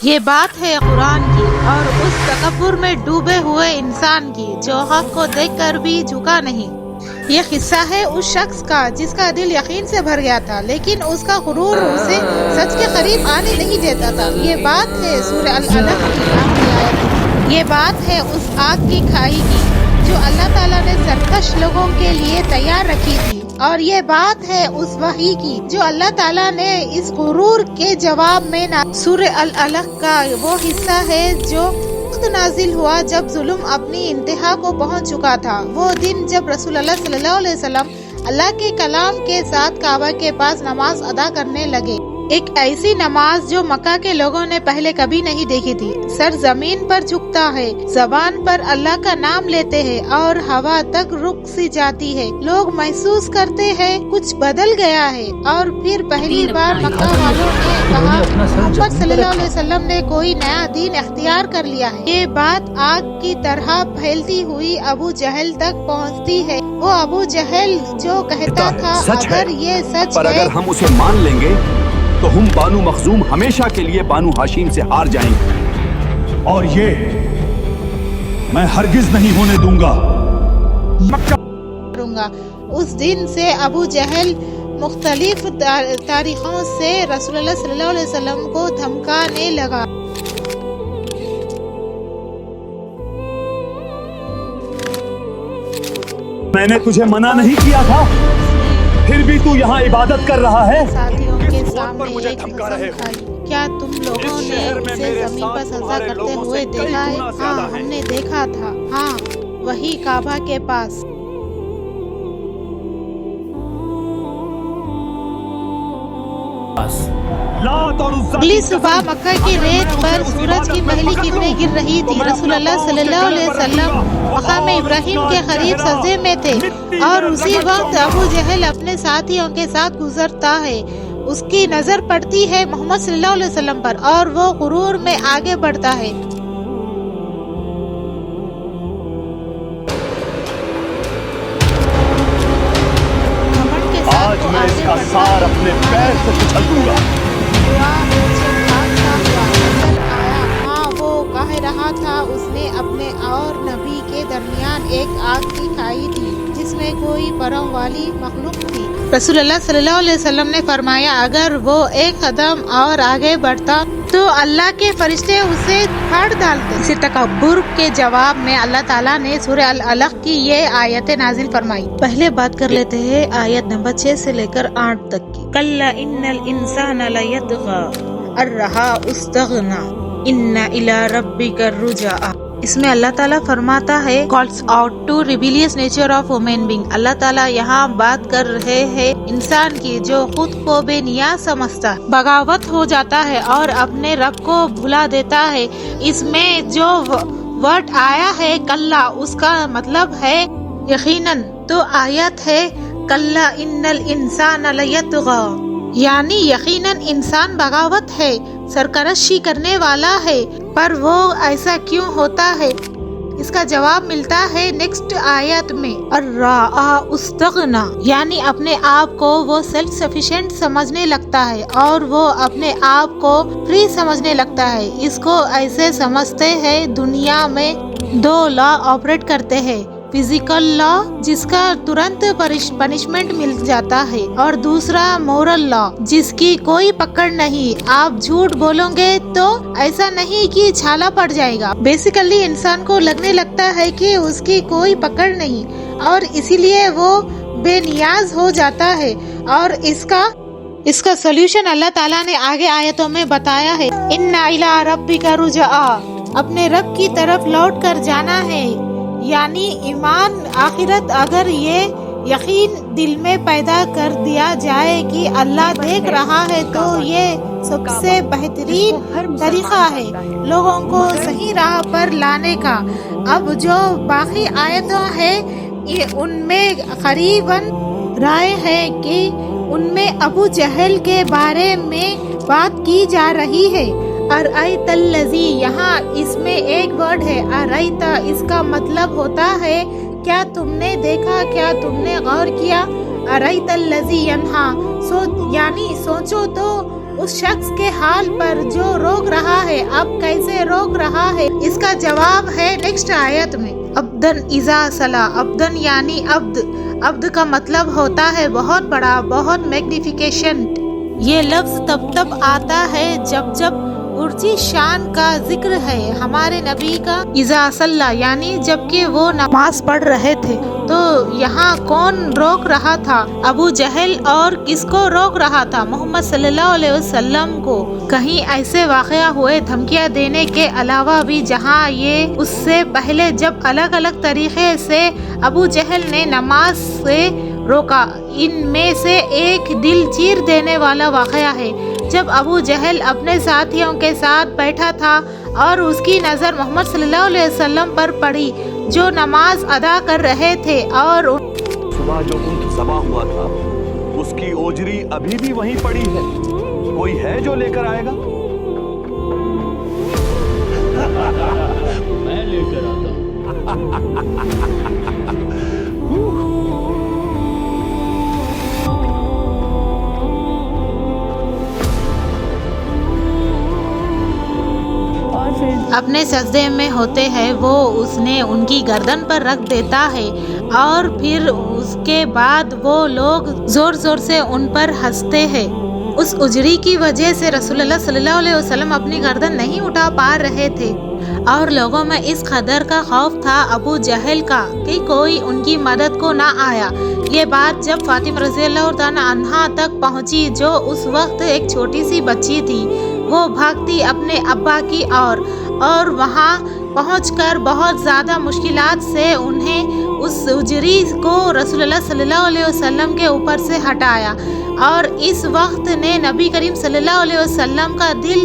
یہ بات ہے قرآن کی اور اس تکبر میں ڈوبے ہوئے انسان کی جو حق کو دیکھ کر بھی جھکا نہیں۔ یہ قصہ ہے اس شخص کا جس کا دل یقین سے بھر گیا تھا لیکن اس کا غرور اسے سچ کے قریب آنے نہیں دیتا تھا۔ یہ بات ہے سورہ العلق کی آخری آیت۔ یہ بات ہے اس آگ کی کھائی کی جو اللہ تعالیٰ نے سرکش لوگوں کے لیے تیار رکھی تھی، اور یہ بات ہے اس وحی کی جو اللہ تعالیٰ نے اس غرور کے جواب میں سورہ العلق کا وہ حصہ ہے جو نازل ہوا جب ظلم اپنی انتہا کو پہنچ چکا تھا۔ وہ دن جب رسول اللہ صلی اللہ علیہ وسلم اللہ کے کلام کے ساتھ کعبہ کے پاس نماز ادا کرنے لگے، ایک ایسی نماز جو مکہ کے لوگوں نے پہلے کبھی نہیں دیکھی تھی۔ سر زمین پر جھکتا ہے، زبان پر اللہ کا نام لیتے ہیں اور ہوا تک رک سی جاتی ہے۔ لوگ محسوس کرتے ہیں کچھ بدل گیا ہے، اور پھر پہلی بار مکہ والوں نے کہا محمد صلی اللہ علیہ وسلم نے کوئی نیا دین اختیار کر لیا ہے۔ یہ بات آگ کی طرح پھیلتی ہوئی ابو جہل تک پہنچتی ہے۔ وہ ابو جہل جو کہتا تھا اگر یہ سچ پر ہے اگر ہم اسے مان لیں گے تو ہم بانو مخزوم ہمیشہ کے لیے بانو ہاشم سے ہار جائیں گے، اور یہ میں ہرگز نہیں ہونے دوں گا۔ کروں گا۔ اس دن سے ابو جہل مختلف تاریخوں سے رسول اللہ صلی اللہ علیہ وسلم کو دھمکانے لگا۔ میں نے تجھے منع نہیں کیا تھا، پھر بھی تو یہاں عبادت کر رہا ہے۔ ساتھیوں کے سامنے ایک قسم کھائی، کیا تم لوگوں نے اسے زمین پر سجدہ کرتے ہوئے دیکھا ہے؟ ہاں ہم نے دیکھا تھا، ہاں وہی کعبہ کے پاس۔ اگلی صبح مکہ کی ریت پر سورج کی پہلی کرنیں گر رہی تھی۔ رسول اللہ صلی اللہ علیہ وسلم مقام ابراہیم کے قریب سجدے میں تھے، اور اسی وقت ابو جہل اپنے ساتھیوں کے ساتھ گزرتا ہے۔ اس کی نظر پڑتی ہے محمد صلی اللہ علیہ وسلم پر، اور وہ غرور میں آگے بڑھتا ہے۔ آج میں اس کا سار اپنے پیر سے کچل دوں گا۔ ہاں وہ کہہ رہا تھا اس نے اپنے اور نبی کے درمیان ایک آگ کی کھائی تھی جس میں کوئی پروں والی مخلوق تھی۔ رسول اللہ صلی اللہ علیہ وسلم نے فرمایا اگر وہ ایک قدم اور آگے بڑھتا تو اللہ کے فرشتے اسے پھاڑ ڈالتے۔ اسی تکبر کے جواب میں اللہ تعالیٰ نے سورہ العلق کی یہ آیت نازل فرمائی۔ پہلے بات کر لیتے ہیں آیت نمبر 6 سے لے کر 8 تک کی۔ کلا ان الانسان لیطغی ان رآہ استغنی ان الی ربک الرجعی۔ اس میں اللہ تعالیٰ فرماتا ہے calls out to rebellious nature of human being۔ اللہ تعالیٰ یہاں بات کر رہے ہیں انسان کی جو خود کو بے نیاز سمجھتا ہے، بغاوت ہو جاتا ہے اور اپنے رب کو بھلا دیتا ہے۔ اس میں جو ورڈ آیا ہے کلا، اس کا مطلب ہے یقیناً۔ تو آیت ہے کلا ان الانسان لیطغی، یعنی یقیناً انسان بغاوت ہے، سرکشی کرنے والا ہے۔ پر وہ ایسا کیوں ہوتا ہے؟ اس کا جواب ملتا ہے نیکسٹ آیت میں، الرآہ استغنی، یعنی اپنے آپ کو وہ سیلف سفیشینٹ سمجھنے لگتا ہے اور وہ اپنے آپ کو فری سمجھنے لگتا ہے۔ اس کو ایسے سمجھتے ہیں دنیا میں دو لا آپریٹ کرتے ہیں، فزیکل لا جس کا ترنت پنشمنٹ مل جاتا ہے، اور دوسرا مورل لا جس کی کوئی پکڑ نہیں۔ آپ جھوٹ بولو گے تو ایسا نہیں کہ چھالا پڑ جائے گا۔ بیسیکلی انسان کو لگنے لگتا ہے کہ اس کی کوئی پکڑ نہیں، اور اسی لیے وہ بے نیاز ہو جاتا ہے۔ اور اس کا سولوشن اللہ تعالیٰ نے آگے آیتوں میں بتایا ہے، ان الی ربک الرجعی، اپنے رب کی طرف لوٹ کر جانا ہے، یعنی ایمان آخرت۔ اگر یہ یقین دل میں پیدا کر دیا جائے کہ اللہ دیکھ رہا ہے تو یہ سب سے بہترین طریقہ ہے لوگوں کو صحیح راہ پر لانے کا۔ اب جو باقی آیتیں ہیں ان میں قریباً رائے ہے کہ ان میں ابو جہل کے بارے میں بات کی جا رہی ہے۔ ارأیت الذی، یہاں اس میں ایک ورڈ ہے ارأیت، اس کا مطلب ہوتا ہے کیا تم نے دیکھا، کیا تم نے غور کیا۔ ارأیت الذی ینہا، یعنی سوچو تو उस शख्स के हाल पर जो रोक रहा है, अब कैसे रोक रहा है, इसका जवाब है नेक्स्ट आयत में। अब्दन इज़ा सला, अब्दन यानी अब्द। अब्द का मतलब होता है बहुत बड़ा, बहुत मैग्निफिकेशन। ये लफ्ज तब आता है जब उर्जी शान का जिक्र है हमारे नबी का। इज़ा सल्ला यानी जबकि वो नमाज पढ़ रहे थे। तो यहाँ कौन रोक रहा था? अबू जहल। और किसको रोक रहा था? मोहम्मद सल्लल्लाहु अलैहि वसल्लम को। कहीं ऐसे वाक़या हुए धमकियाँ देने के अलावा भी जहाँ ये उससे पहले जब अलग अलग तरीके से अबू जहल ने नमाज से रोका। इनमें से एक दिल चीर देने वाला वाक़या है जब अबू जहल अपने साथियों के साथ बैठा था और उसकी नज़र मोहम्मद सल्लल्लाहु अलैहि वसल्लम पर पड़ी जो नमाज अदा कर रहे थे। और सुबह जो ऊँट ज़बा हुआ था उसकी ओजरी अभी भी वहीं पड़ी है, कोई है जो लेकर आएगा? मैं लेकर आता अपने सजदे में होते हैं वो उसने उनकी गर्दन पर रख देता है और फिर उसके बाद वो लोग जोर जोर से उन पर हंसते हैं। उस उजरी की वजह से रसूलुल्लाह सल्लल्लाहु अलैहि वसल्लम अपनी गर्दन नहीं उठा पा रहे थे और लोगों में इस कदर का खौफ था अबू जहल का कि कोई उनकी मदद को ना आया। ये बात जब फातिमा रज़ियल्लाहु ताला अन्हा तक पहुंची जो उस वक्त एक छोटी सी बच्ची थी, वो भागती अपने अब्बा की और वहाँ पहुंचकर बहुत ज़्यादा मुश्किलात से उन्हें उस उजरी को रसूलुल्लाह सल्लल्लाहु अलैहि वसल्लम के ऊपर से हटाया। और इस वक्त ने नबी करीम सल्लल्लाहु अलैहि वसल्लम का दिल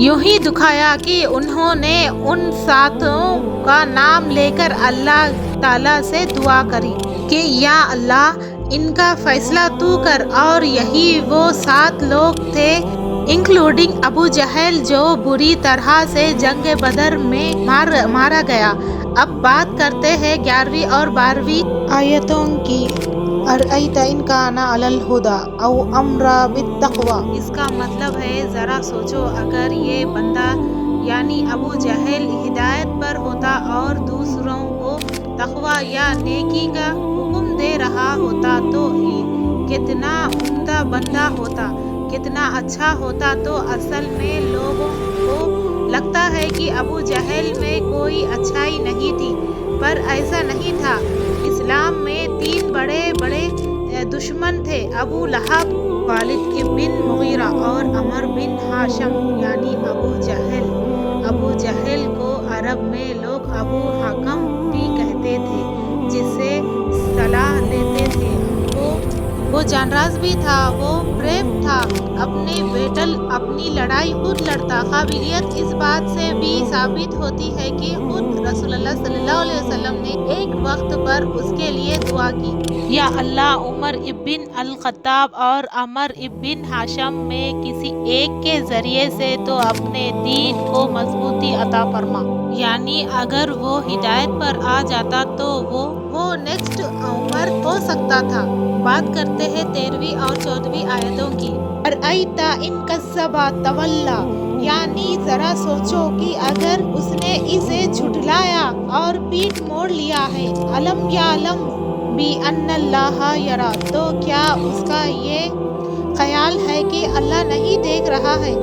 यूं ही दुखाया कि उन्होंने उन सातों का नाम लेकर अल्लाह ताला से दुआ करी कि या अल्लाह इनका फैसला तू कर। और यही वो 7 लोग थे इंक्लूडिंग अबू जहल जो बुरी तरह से जंग बदर में मारा गया। अब बात करते हैं 11वीं और 12वीं आयतों की। अरअयता इन काना अलल हुदा औ अमरा बित्तक़वा। इसका मतलब है ज़रा सोचो अगर ये बंदा यानी अबू जहल हिदायत पर होता और दूसरों को तक़वा या नेकी का हुक्म दे रहा होता तो कितना उम्दा बंदा होता, कितना अच्छा होता। तो असल में लोगों को लगता है कि अबू जहल में कोई अच्छाई नहीं थी, पर ऐसा नहीं था। इस्लाम में 3 बड़े बड़े दुश्मन थे, अबू लहब, वालिद बिन मुगीरा और अमर बिन हाशम यानी अबू जहल। अबू जहल को अरब में लोग अबू हकम भी कहते थे, जिससे सलाह लेते थे। वो जानराज भी था, वो ब्रेव था, अपनी लड़ाई खुद लड़ता। काबिलियत इस बात से भी साबित होती है कि खुद रसूलुल्लाह सल्लल्लाहु अलैहि वसल्लम ने एक वक्त पर उसके लिए दुआ की, या अल्लाह उमर इब्न अल-खत्ताब और अमर इब्न हाशम में किसी एक के जरिए से तो अपने दीन को मजबूती अता फरमा। यानी अगर वो हिदायत पर आ जाता तो वो नेक्स्ट उमर हो सकता था। बात करते हैं 13वीं और 14वीं आयतों की। अरअयता इन कज़्ज़बा तवल्ला, यानी जरा सोचो कि अगर उसने इसे झुठलाया और पीठ मोड़ लिया है। अलम यालम बी अन्नल्लाह यरा, तो क्या उसका ये ख्याल है कि अल्लाह नहीं देख रहा है?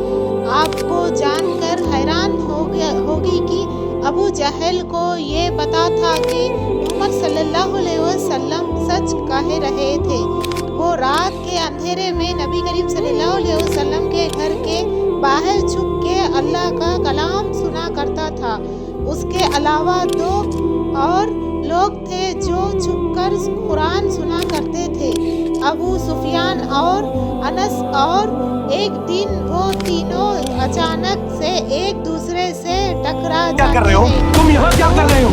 आपको जानकर हैरान होगी कि अबू जहल को ये पता था कि मोहम्मद सल्लल्लाहु अलैहि वसल्लम सच कह रहे थे। वो रात के अंधेरे में नबी करीम सल्लल्लाहु अलैहि वसल्लम के घर के बाहर छुप के अल्लाह का कलाम सुना करता था। उसके अलावा 2 और लोग थे जो छुपकर कुरान सुना करते थे, अबू सुफियान और अनस। और एक दिन वो तीनों अचानक से एक दूसरे से टकरा क्या कर रहे हो? तुम यहाँ क्या कर रहे हो?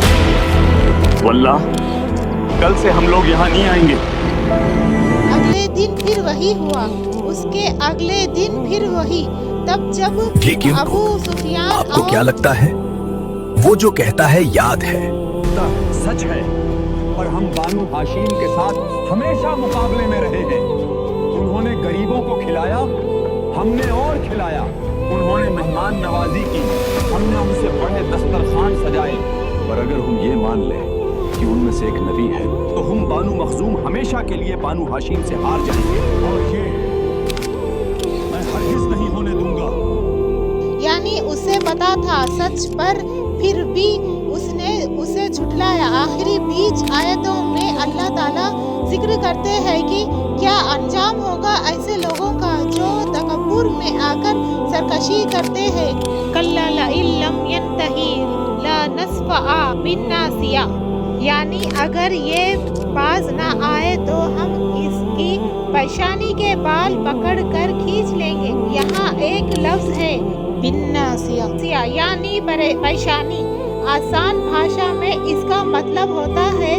वल्लाह कल से हम लोग यहाँ नहीं आएंगे। अगले दिन फिर वही हुआ, उसके अगले दिन फिर वही। तब जब अबू सुफियान आपको क्या लगता है वो जो कहता है याद है? सच है, और हम बानू हाशिम के साथ हमेशा मुकाबले में रहे हैं। उन्होंने गरीबों को खिलाया हमने और खिलाया, उन्होंने मेहमान नवाजी की, हमने उनसे बड़े दस्तरखान सजाए। पर अगर हम ये मान लें कि उनमें से एक नबी है, तो हम बानू मखजूम हमेशा के लिए बानू हाशिम से हार जाएंगे। और ये मैं हरगिज नहीं होने दूंगा। यानी उसे पता था सच, पर फिर भी उसने उसे झुठलाया। आखिरी 20 आयतों में अल्लाह ताला जिक्र करते हैं कि क्या अंजाम होगा ऐसे लोगों का जो तकब्बुर में आकर सरकशी करते हैं। कल्ला लइल्लम यंतही ला नस्फआ बिन नासिया, यानी अगर ये बाज ना आए तो हम इसकी पेशानी के बाल पकड़ कर खींच लेंगे। यहाँ एक लफ्ज है बिन नासिया, यानी पेशानी। आसान भाषा में इसका मतलब होता है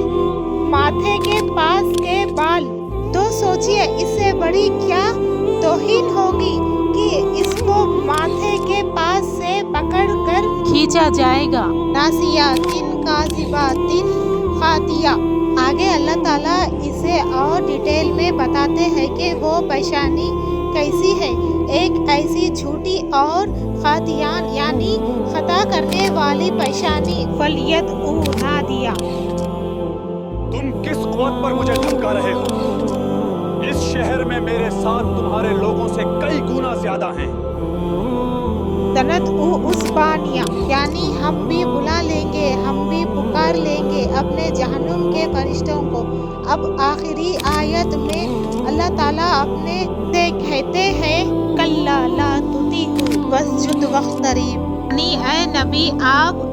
माथे के पास के बाल। तो सोचिए इससे बड़ी क्या तौहीन होगी कि इसको माथे के पास से पकड़ कर खींचा जाएगा। नासिया तिन कासिबा तिन खातिया। आगे अल्लाह ताला इसे और डिटेल में बताते हैं कि वो पेशानी कैसी है। एक ऐसी झूठी और खातियान यानी खता करने वाली पेशानी। फलियत नादिया। तुम किस क़ुव्वत पर मुझे धमका रहे हो? इस शहर में मेरे साथ तुम्हारे लोगों से कई गुना ज्यादा हैं। तनत उस्बानिया, यानी हम भी बुला लेंगे, हम भी पुकार लेंगे अपने जहन्नुम के फरिश्तों को। अब आखिरी आयत में अल्लाह ताला अपने से कहते हैं कल्ला ला तुतीहु वस्जुद वख्तरीब, यानी ऐ नबी आप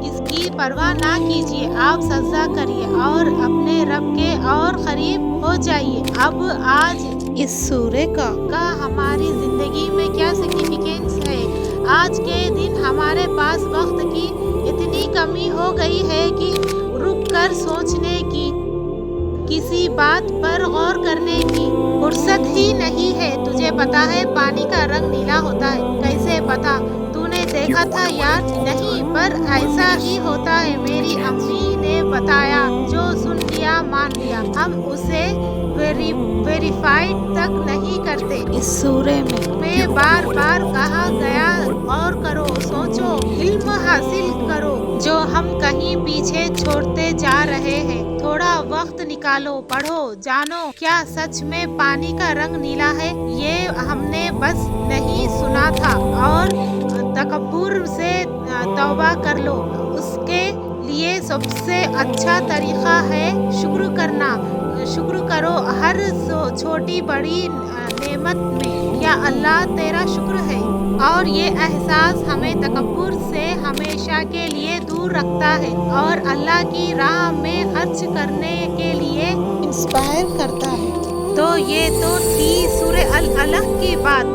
इसकी परवाह ना कीजिए, आप सजदा करिए और अपने रब के और करीब हो जाइए। अब आज इस सूरे का हमारी जिंदगी में क्या सिग्निफिकेंस है। आज के दिन हमारे पास वक्त की इतनी कमी हो गई है कि रुक कर सोचने की, किसी बात पर गौर करने की फुर्सत ही नहीं है। तुझे पता है पानी का रंग नीला होता है? कैसे पता? तूने देखा था यार? नहीं, पर ऐसा ही होता है। मेरी अम्मी ने बताया, जो सुन लिया मान लिया। हम उसे वेरीफाइड तक नहीं करते। इस सूरे में बार बार कहा गया और करो, सोचो, इल्म हासिल करो जो हम कहीं पीछे छोड़ते जा रहे हैं। थोड़ा वक्त निकालो, पढ़ो, जानो क्या सच में पानी का रंग नीला है? ये हमने बस नहीं सुना था। और तकब्बुर से तौबा कर लो। उसके लिए सबसे अच्छा तरीका है शुक्र करना। शुक्र करो हर छोटी बड़ी नेमत में। या अल्लाह तेरा शुक्र है। और ये एहसास हमें तकब्बुर से हमेशा के लिए दूर रखता है और अल्लाह की राह में खर्च करने के लिए इंस्पायर करता है। तो ये तो थी सूरह अल-अलक़ की बात।